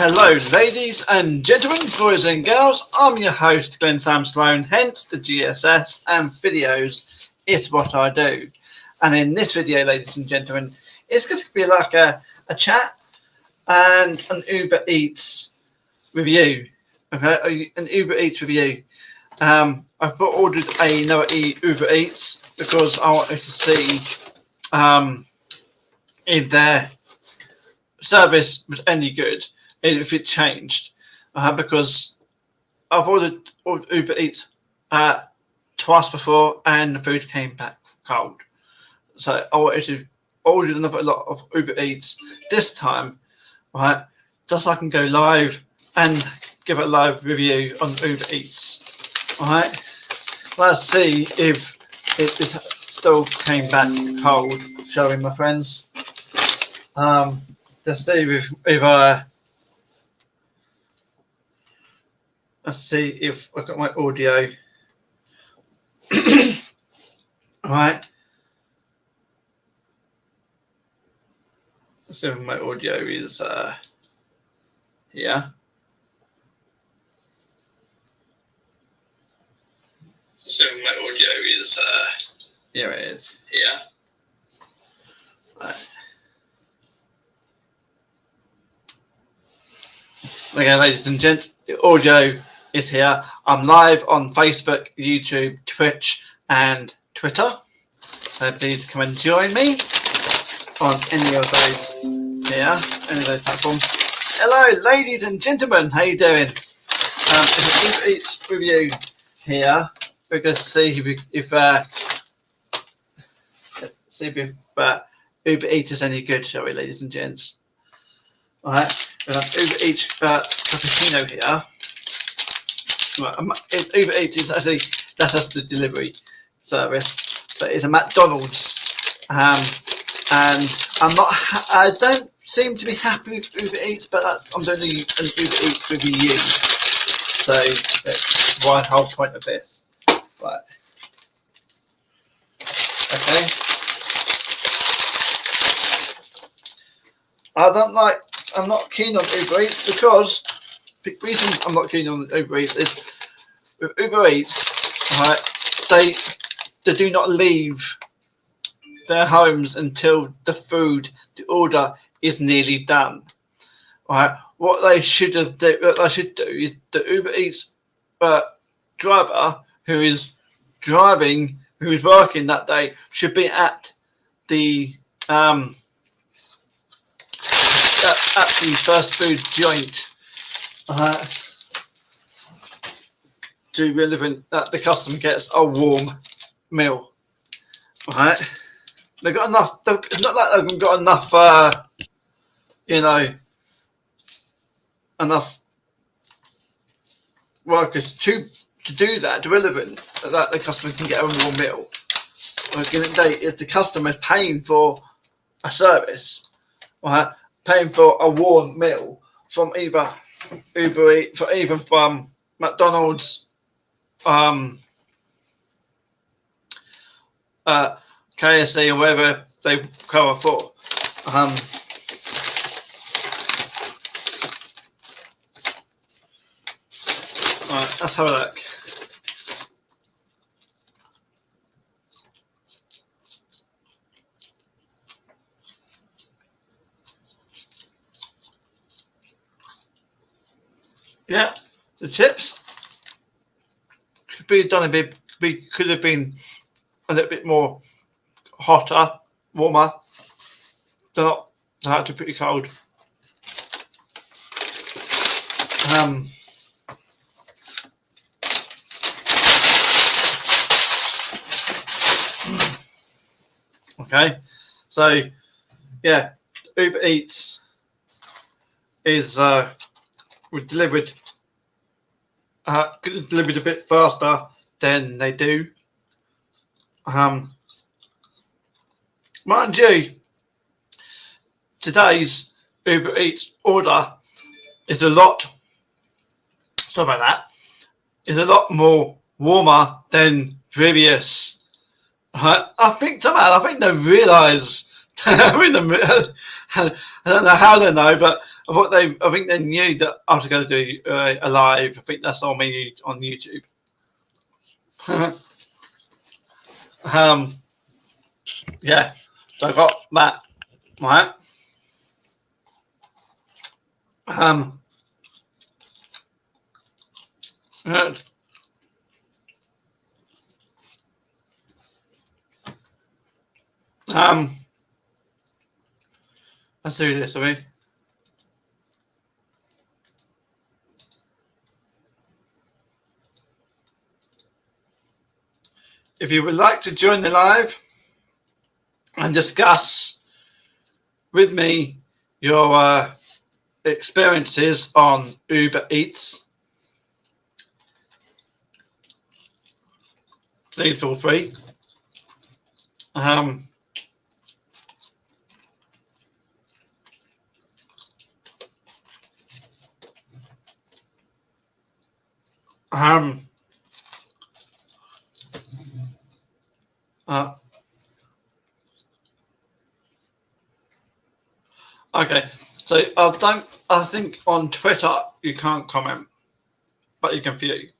Hello, ladies and gentlemen, boys and girls. I'm your host, Glenn Sam Sloan, hence the GSS, and videos is what I do. And in this video, ladies and gentlemen, it's going to be like a chat and an Uber Eats review. Okay, an Uber Eats review. I've ordered another Uber Eats because I wanted to see if their service was any good, if it changed, because I've ordered Uber Eats twice before and the food came back cold. So I wanted to order another lot of Uber Eats this time, right? Just so I can go live and give a live review on Uber Eats. Alright, let's see if it still came back cold, shall we, my friends? Let's see let's see if I've got my audio. Alright. Let's see if my audio is here. So my audio is here it is, here. Right. Okay, ladies and gents, the audio is here. I'm live on Facebook, YouTube, Twitch, and Twitter. So please come and join me on any of those here, any of those platforms. Hello, ladies and gentlemen, how you doing? It's an Uber Eats review here. We're going to see if Uber Eats is any good, shall we, ladies and gents? All right, we have Uber Eats cappuccino here. Right, Uber Eats is actually, that's just the delivery service, but it's a McDonald's, and I don't seem to be happy with Uber Eats, but I'm doing an Uber Eats review, so that's why the whole point of this. Right. Okay. I'm not keen on Uber Eats because the reason I'm not keen on Uber Eats is with Uber Eats, right, they do not leave their homes until the order is nearly done. Right. What they should do is the Uber Eats driver who is working that day should be at the fast food joint to relevant that the customer gets a warm meal. Right? They've got enough. It's not like they've got enough. Enough workers to do that, to relevant that the customer can get a warm meal. At the end of the day, if the customer is paying for a service, right, paying for a warm meal from either Uber Eats, even from McDonald's, KSC, or wherever they cover for. Right, let's have a look. Yeah, the chips could be done a bit. Could have been a little bit more hotter, warmer. They're actually pretty cold. Okay, so yeah, Uber Eats is delivered a bit faster than they do. Mind you, today's Uber Eats order is a lot. Sorry about that. Is a lot more warmer than previous. I think they realise I don't know how they know, but I think they knew that I was going to do a live. I think that's on me on YouTube. Yeah, so I got that right. Good. Let's do this, are we? If you would like to join the live and discuss with me your experiences on Uber Eats, please feel free. Okay, so I think on Twitter you can't comment, but you can view.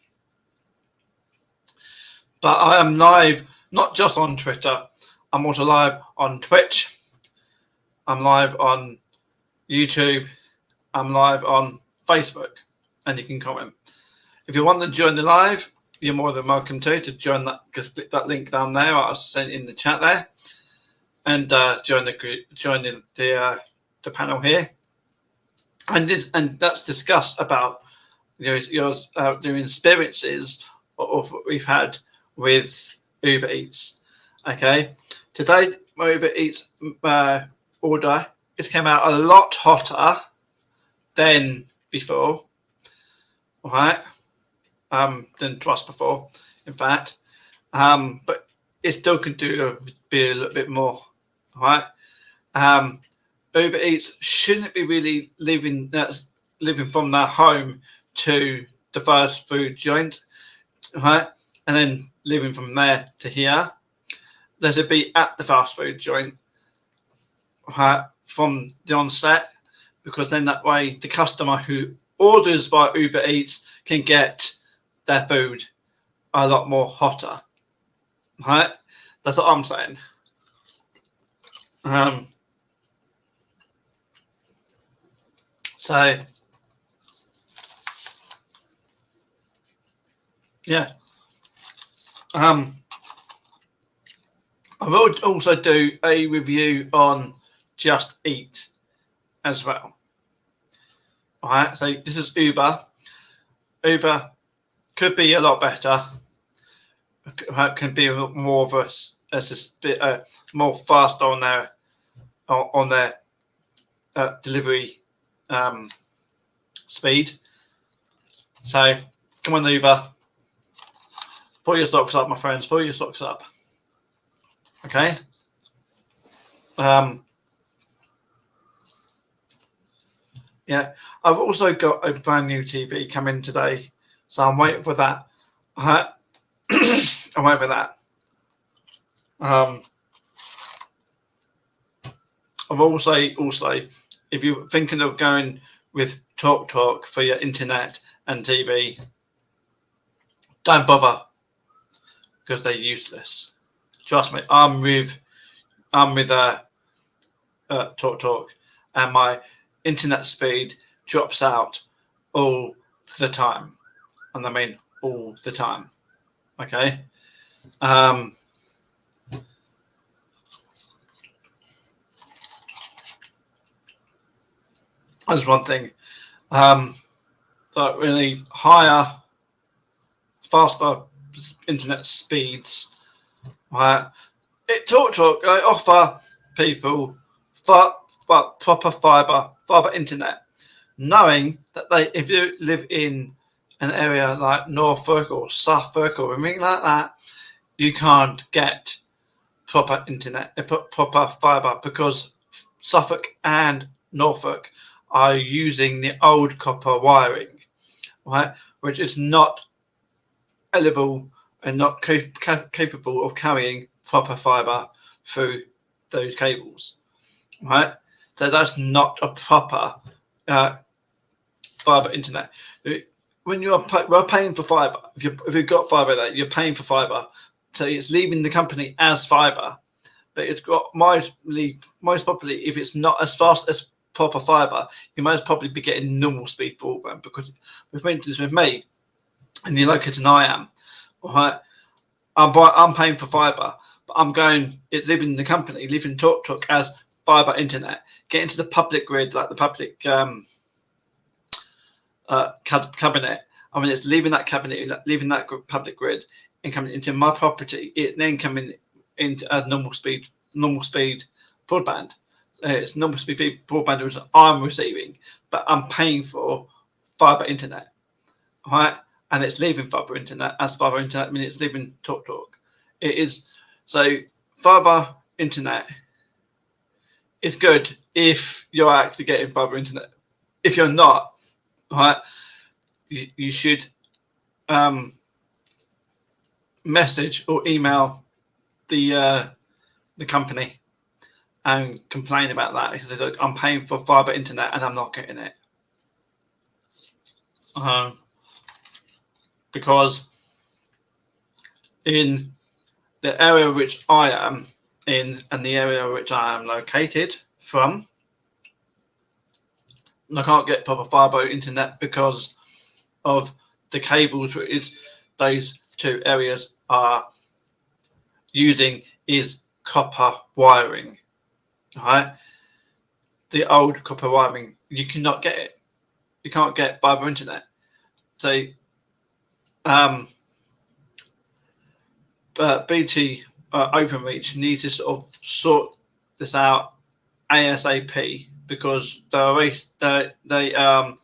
But I am live not just on Twitter. I'm also live on Twitch. I'm live on YouTube. I'm live on Facebook, and you can comment. If you want to join the live, you're more than welcome to join that. Just click that link down there. I sent in the chat there, and join the group, join the panel here, and let's discuss about your experiences of what we've had with Uber Eats. Okay, today my Uber Eats order came out a lot hotter than before, right? Than twice before, in fact. But it still can be a little bit more, right? Uber Eats shouldn't be really living from their home to the fast food joint, right? And then living from there to here. They should be at the fast food joint, right, from the onset, because then that way the customer who orders by Uber Eats can get their food a lot more hotter, right? That's what I'm saying. So yeah, I will also do a review on Just Eat as well. All right, so this is Uber. Uber could be a lot better. It can be a lot more of a bit more fast on their delivery speed. So come on, Uber. Pull your socks up, my friends. Pull your socks up. Okay. Yeah, I've also got a brand new TV coming today, so I'm waiting for that. I'm waiting for that. I've also, if you're thinking of going with TalkTalk for your internet and TV, don't bother, because they're useless. Trust me, I'm with TalkTalk, and my internet speed drops out all the time, and I mean all the time. Okay. That's one thing. But really higher, faster internet speeds. Right. TalkTalk, they offer people proper fiber internet, knowing that if you live in an area like Norfolk or Suffolk or anything like that, you can't get proper internet, proper fiber, because Suffolk and Norfolk are using the old copper wiring, right, which is not eligible and not capable of carrying proper fiber through those cables. right? So that's not a proper fiber internet. When we're paying for fiber, if you've got fiber there, you're paying for fiber. So it's leaving the company as fiber, but it's got most probably, if it's not as fast as proper fiber, you most probably be getting normal speed broadband, because with me, and you're located than I am, right? I'm paying for fiber, but it's leaving the company, leaving TalkTalk as fiber internet, getting to the public grid, like the public cabinet. I mean, it's leaving that cabinet, leaving that public grid, and coming into my property. It then coming into as normal speed broadband. It's normal speed broadband which I'm receiving, but I'm paying for fiber internet, right? And it's leaving fiber internet as fiber internet. I mean, it's leaving TalkTalk. It is so fiber internet is good if you're actually getting fiber internet. If you're not, right, you should message or email the company and complain about that, because look, I'm paying for fiber internet and I'm not getting it. Because in the area which I am in and the area which I am located from, I can't get proper fiber internet because of the cables which those two areas are using is copper wiring, right? The old copper wiring, you cannot get it. You can't get fiber internet. So but BT OpenReach needs to sort this out ASAP, because they are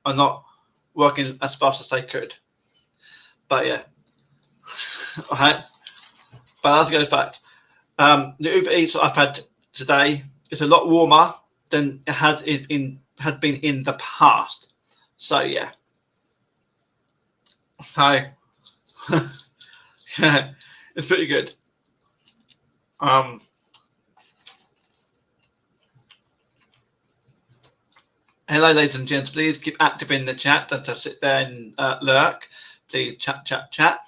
not working as fast as they could. But yeah, all right. But that's a good fact. The Uber Eats I've had today is a lot warmer than it had been in the past. So yeah. So yeah, it's pretty good. Hello, ladies and gents. Please keep active in the chat. Don't just sit there and lurk. Please chat.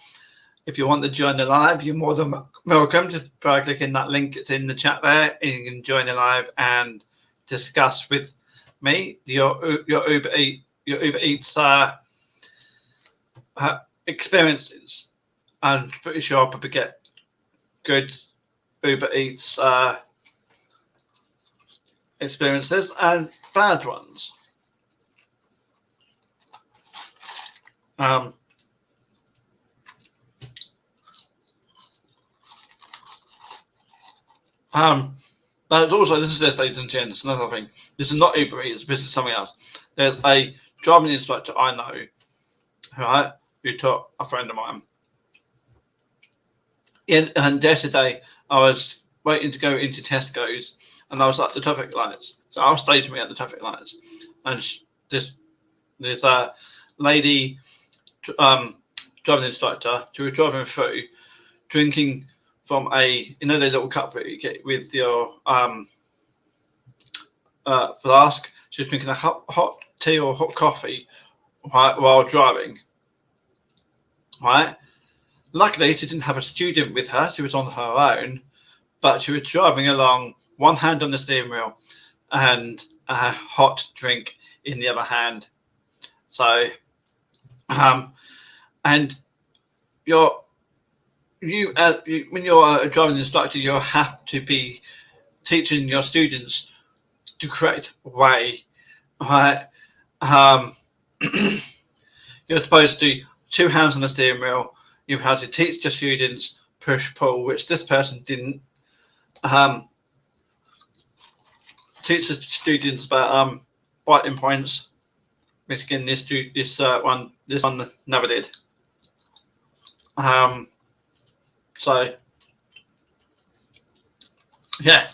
If you want to join the live, you're more than welcome. Just by clicking that link, it's in the chat there, and you can join the live and discuss with me your Uber Eats experiences. I'm pretty sure I'll probably get good Uber Eats experiences and bad ones. But also, this, ladies and gents, another thing. This is not Uber Eats, this is something else. There's a driving instructor I know, right, who taught a friend of mine. And yesterday, I was waiting to go into Tesco's, and I was at the traffic lights. So I was stationary at the traffic lights, and this lady, driving instructor, she was driving through, drinking from a, those little cup that you get with your flask. She was drinking a hot tea or hot coffee while driving. Right. Luckily, she didn't have a student with her. She was on her own, but she was driving along, one hand on the steering wheel, and a hot drink in the other hand. So, and when you're a driving instructor, you have to be teaching your students the correct way, right? You're supposed to do two hands on the steering wheel. You have to teach the students push pull, which this person didn't. Teach the students about biting points, which again this one never did. So yeah,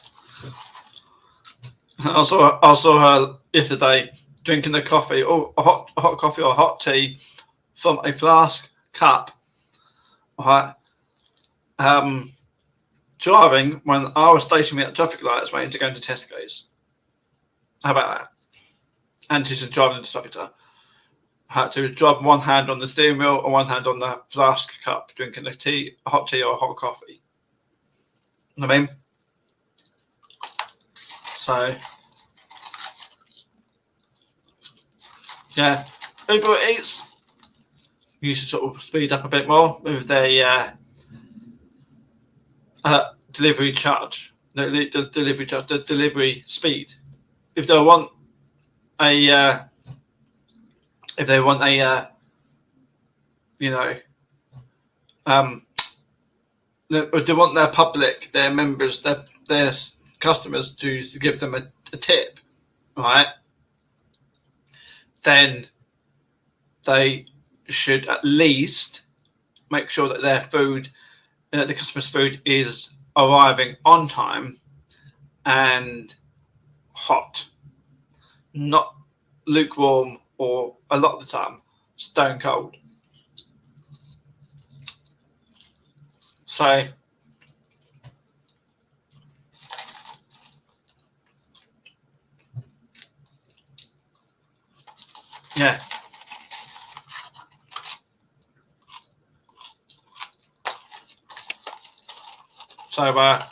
I saw her yesterday drinking the coffee, or a hot coffee or hot tea from a flask cup. Right. driving when I was stationary at traffic lights waiting to go into Tesco's. How about that? And she's driving instructor. Had to drive one hand on the steering wheel and one hand on the flask cup, drinking a hot tea or a hot coffee. You know what I mean? So, yeah, Uber Eats, you should sort of speed up a bit more with their delivery charge, the delivery charge, the delivery speed. If they want a, you know, they want their public, their members, their customers to give them a tip, right? Then they should at least make sure that their food, the customer's food, is arriving on time and hot, not lukewarm or a lot of the time stone cold. So yeah. So come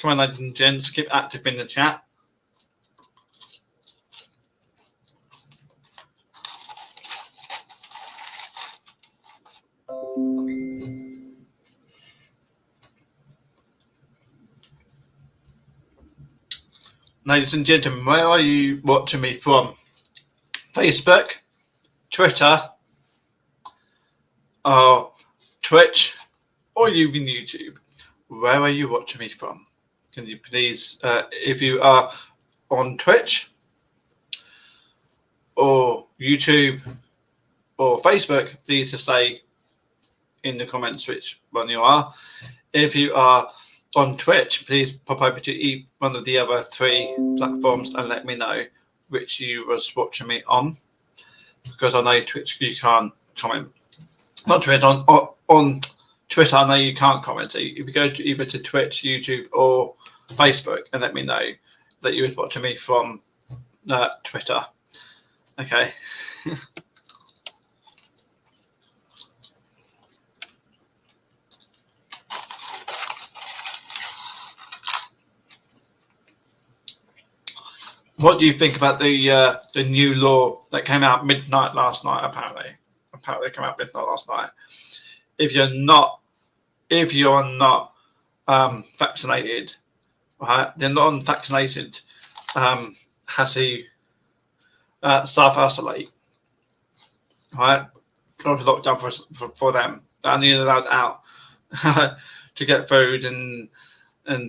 on, ladies and gents, keep active in the chat. Ladies and gentlemen, where are you watching me from? Facebook, Twitter, or Twitch, or even YouTube? Where are you watching me from? Can you please, if you are on Twitch or YouTube or Facebook, please just say in the comments which one you are. If you are on Twitch, please pop over to one of the other 3 platforms and let me know which you was watching me on, because I know Twitch you can't comment. Not Twitch, on Twitter I know you can't comment. So if you go to either to Twitch, YouTube or Facebook and let me know that you was watching me from Twitter. Okay. What do you think about the new law that came out midnight last night? Apparently came out midnight last night. If you're not vaccinated, right? The non-vaccinated has to self-isolate, right? Locked down for them. They're only allowed out to get food and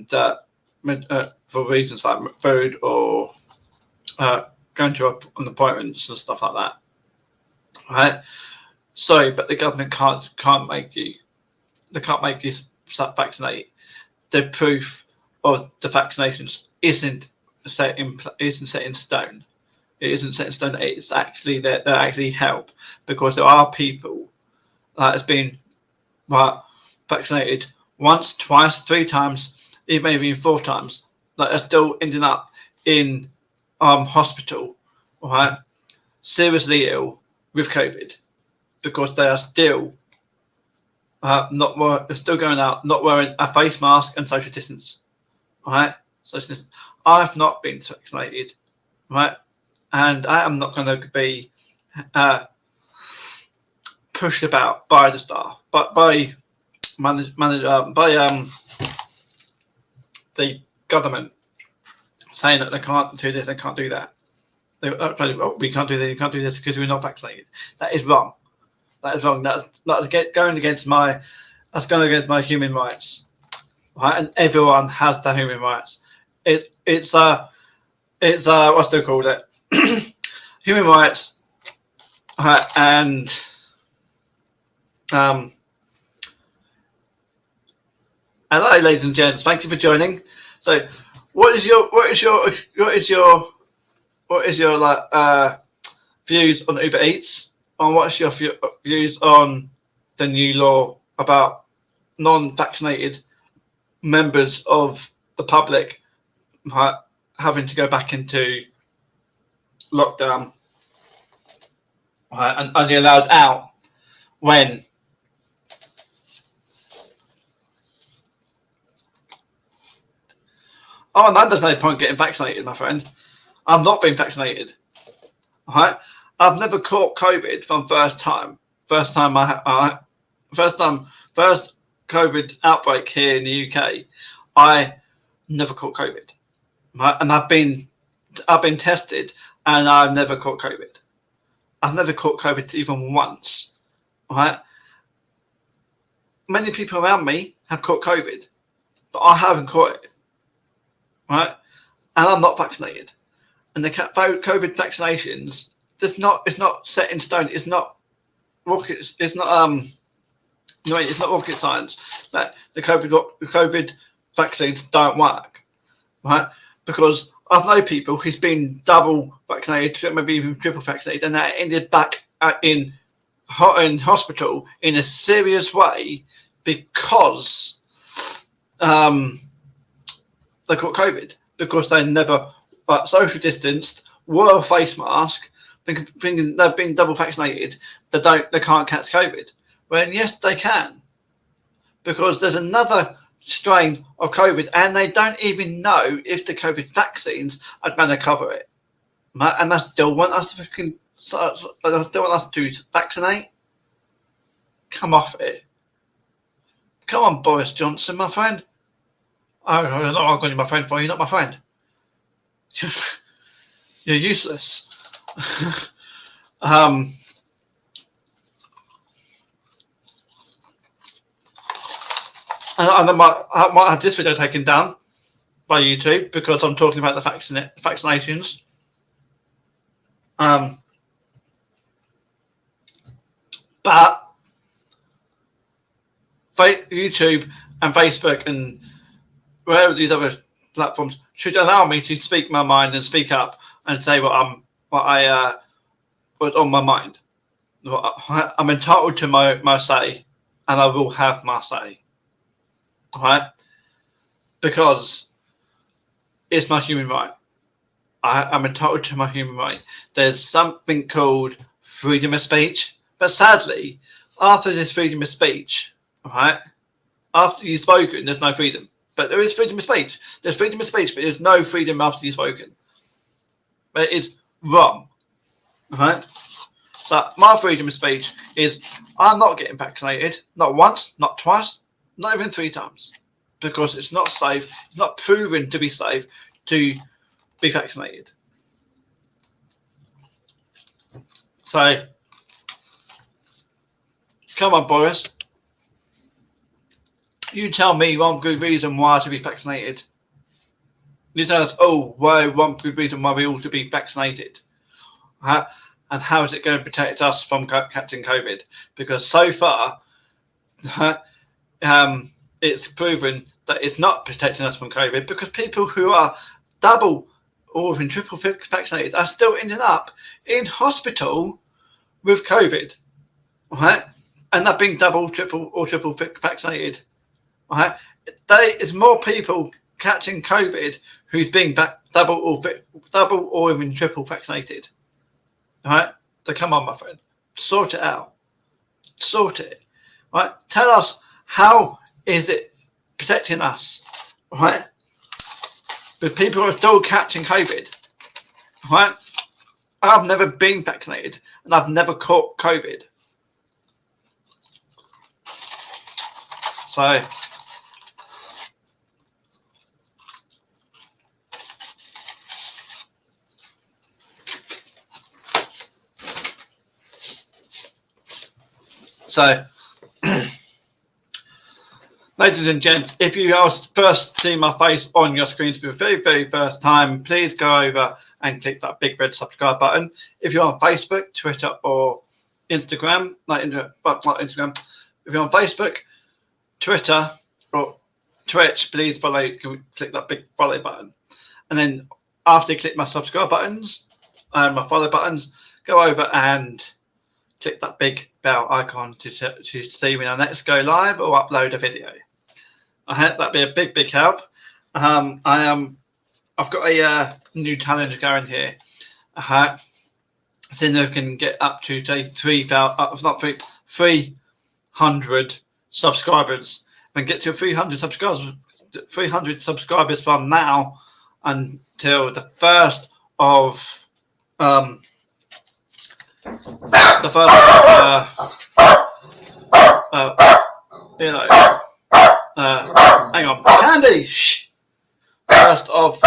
for reasons like food or going to appointments and stuff like that, right? Sorry, but the government can't make you vaccinate. The proof of the vaccinations isn't set in stone. It isn't set in stone. It's actually that they actually help, because there are people that has been vaccinated once, twice, 3 times, even maybe 4 times, that are still ending up in hospital, right, seriously ill with COVID, because they are still still going out, not wearing a face mask and social distance, right? Social distance. I've not been vaccinated, right, and I am not going to be pushed about by the staff, but by the government, saying that they can't do this, they can't do that. We can't do this, you can't do this because we're not vaccinated. That is wrong. That is wrong. That's going against my human rights, right? And everyone has their human rights. It's what's they called it? Human rights, and hello, ladies and gents. Thank you for joining. So, what is your views on Uber Eats? And what's your views on the new law about non-vaccinated members of the public having to go back into lockdown and only allowed out when no, there's no point getting vaccinated, my friend. I'm not being vaccinated. Right? I've never caught COVID from first time. First COVID outbreak here in the UK. I never caught COVID. Right? And I've been tested and I've never caught COVID. I've never caught COVID even once. Right? Many people around me have caught COVID, but I haven't caught it. Right? And I'm not vaccinated. And the COVID vaccinations, it's not set in stone. It's not rocket. It's not it's not rocket science that the COVID vaccines don't work, right? Because I've known people who's been double vaccinated, maybe even triple vaccinated, and they ended back in hospital in a serious way because they caught COVID because they never social distanced, wore a face mask, they've been double vaccinated. They can't catch COVID. Well, yes, they can, because there's another strain of COVID, and they don't even know if the COVID vaccines are going to cover it. And they still want us to vaccinate. Come off it. Come on, Boris Johnson, my friend. I'm not going to be my friend for you, not my friend. You're useless. And I might have this video taken down by YouTube because I'm talking about the vaccinations. But YouTube and Facebook and wherever these other platforms should allow me to speak my mind and speak up and say what's on my mind. I'm entitled to my say, and I will have my say. Right? Because it's my human right. I'm entitled to my human right. There's something called freedom of speech, but sadly, after this freedom of speech, right, after you've spoken, there's no freedom. But there is freedom of speech. There's freedom of speech, but there's no freedom after you've spoken. But it's wrong. Right? So my freedom of speech is I'm not getting vaccinated, not once, not twice, not even 3 times, because it's not safe, it's not proven to be safe to be vaccinated. So, come on, Boris. You tell me one good reason why to be vaccinated. You tell us, one good reason why we ought to be vaccinated. And how is it going to protect us from catching COVID? Because so far, it's proven that it's not protecting us from COVID, because people who are double or even triple vaccinated are still ending up in hospital with COVID, right? And they're being double, triple vaccinated, right? There's more people catching COVID who's being double or even triple vaccinated, right? So come on, my friend, sort it out, sort it, right? Tell us, how is it protecting us, right? But people are still catching COVID, right? I've never been vaccinated and I've never caught COVID. So, ladies and gents, if you are first seeing my face on your screen for the very, very first time, please go over and click that big red subscribe button. If you're on Facebook, Twitter, or Instagram, not Instagram, if you're on Facebook, Twitter, or Twitch, please click that big follow button. And then after you click my subscribe buttons and my follow buttons, go over and click that big bell icon to see when I next go live or upload a video. That'd be a big help. I've got a new challenge going here. Seeing if we can get up to 300 subscribers and get to 300 subscribers from now until the first of hang on, Candy. Shh. First of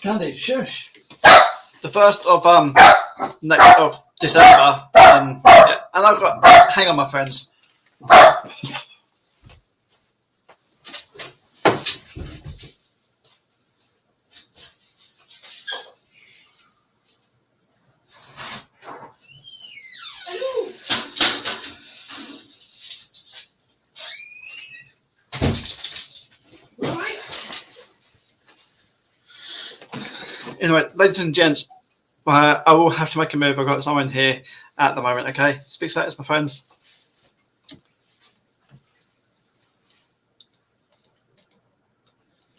Candy, shush. The first of December, and I've got. Hang on, my friends. Anyway, ladies and gents, I will have to make a move. I've got someone here at the moment. Okay, speak to you later, my friends.